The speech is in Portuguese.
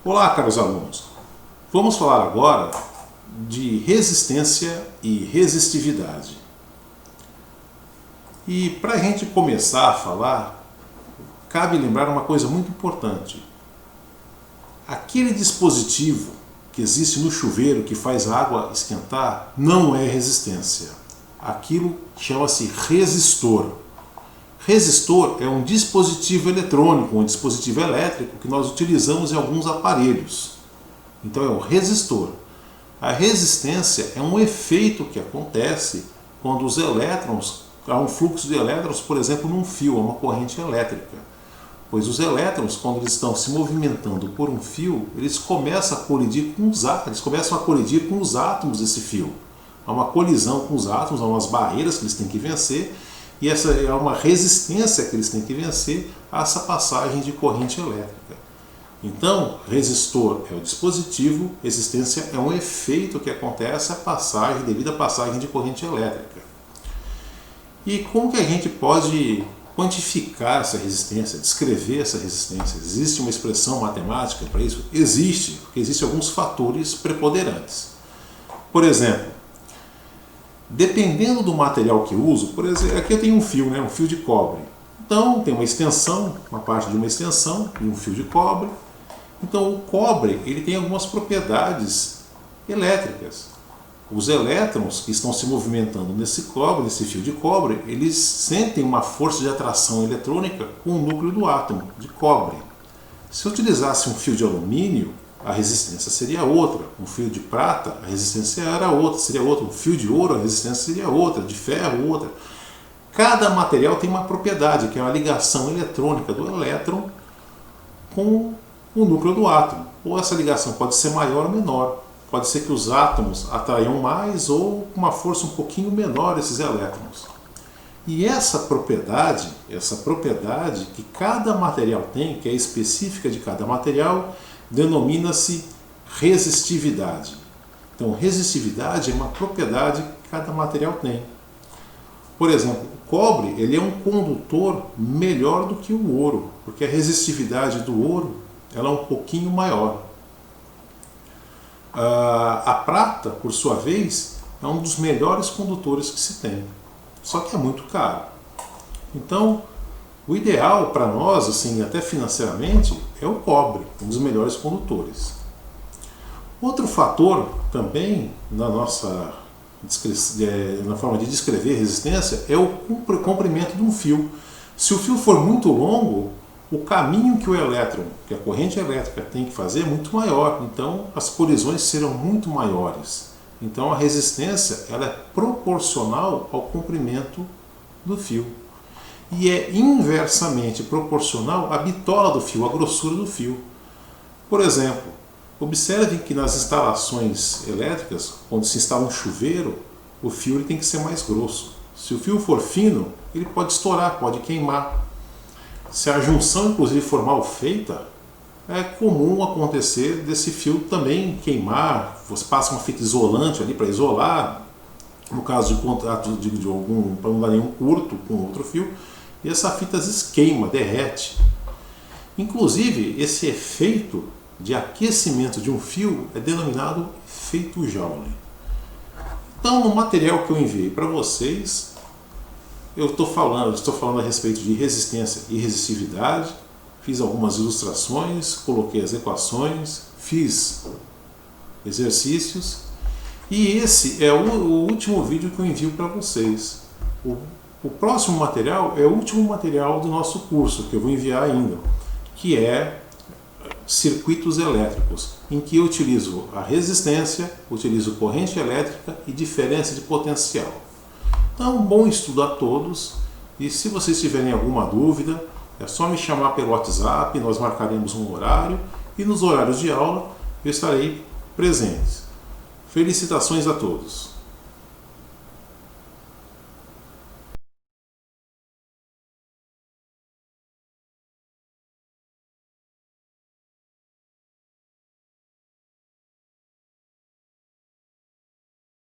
Olá, caros alunos. Vamos falar agora de resistência e resistividade. E para a gente começar a falar, cabe lembrar uma coisa muito importante. Aquele dispositivo que existe no chuveiro que faz a água esquentar não é resistência. Aquilo chama-se resistor. Resistor é um dispositivo eletrônico, um dispositivo elétrico que nós utilizamos em alguns aparelhos. Então é um resistor. A resistência é um efeito que acontece quando os elétrons, há um fluxo de elétrons, por exemplo, num fio, uma corrente elétrica. Pois os elétrons, quando eles estão se movimentando por um fio, eles começam a colidir com os átomos desse fio. Há uma colisão com os átomos, há umas barreiras que eles têm que vencer, e essa é uma resistência que eles têm que vencer a essa passagem de corrente elétrica. Então, resistor é o dispositivo, resistência é um efeito que acontece devido à passagem de corrente elétrica. E como que a gente pode quantificar essa resistência, descrever essa resistência? Existe uma expressão matemática para isso? Existe, porque existem alguns fatores preponderantes. Por exemplo, dependendo do material que eu uso, por exemplo, aqui eu tenho um fio, um fio de cobre. Então tem uma extensão, uma parte de uma extensão e um fio de cobre. Então o cobre ele tem algumas propriedades elétricas. Os elétrons que estão se movimentando nesse cobre, nesse fio de cobre, eles sentem uma força de atração eletrônica com o núcleo do átomo de cobre. Se eu utilizasse um fio de alumínio, a resistência seria outra. Um fio de prata, a resistência seria outra. Um fio de ouro, a resistência seria outra. De ferro, outra. Cada material tem uma propriedade, que é uma ligação eletrônica do elétron com o núcleo do átomo. Ou essa ligação pode ser maior ou menor. Pode ser que os átomos atraiam mais ou com uma força um pouquinho menor esses elétrons. E essa propriedade que cada material tem, que é específica de cada material, denomina-se resistividade. Então, resistividade é uma propriedade que cada material tem. Por exemplo, o cobre ele é um condutor melhor do que o ouro, porque a resistividade do ouro ela é um pouquinho maior. A prata, por sua vez, é um dos melhores condutores que se tem, só que é muito caro. Então, o ideal para nós, assim, até financeiramente, é o cobre, um dos melhores condutores. Outro fator também na forma de descrever resistência é o comprimento de um fio. Se o fio for muito longo, o caminho que o elétron, que a corrente elétrica tem que fazer é muito maior, então as colisões serão muito maiores. Então a resistência ela é proporcional ao comprimento do fio. E é inversamente proporcional à bitola do fio, à grossura do fio. Por exemplo, observem que nas instalações elétricas, quando se instala um chuveiro, o fio ele tem que ser mais grosso. Se o fio for fino, ele pode estourar, pode queimar. Se a junção, inclusive, for mal feita, é comum acontecer desse fio também queimar. Você passa uma fita isolante ali para isolar, no caso de contato de algum, para não dar nenhum curto com outro fio, e essa fita às vezes queima, derrete. Inclusive, esse efeito de aquecimento de um fio é denominado efeito Joule. Então, no material que eu enviei para vocês, eu estou falando a respeito de resistência e resistividade, fiz algumas ilustrações, coloquei as equações, fiz exercícios, e esse é o último vídeo que eu envio para vocês. O próximo material é o último material do nosso curso, que eu vou enviar ainda, que é circuitos elétricos, em que eu utilizo a resistência, utilizo corrente elétrica e diferença de potencial. Então, bom estudo a todos, e se vocês tiverem alguma dúvida, é só me chamar pelo WhatsApp, nós marcaremos um horário, e nos horários de aula eu estarei presente. Felicitações a todos!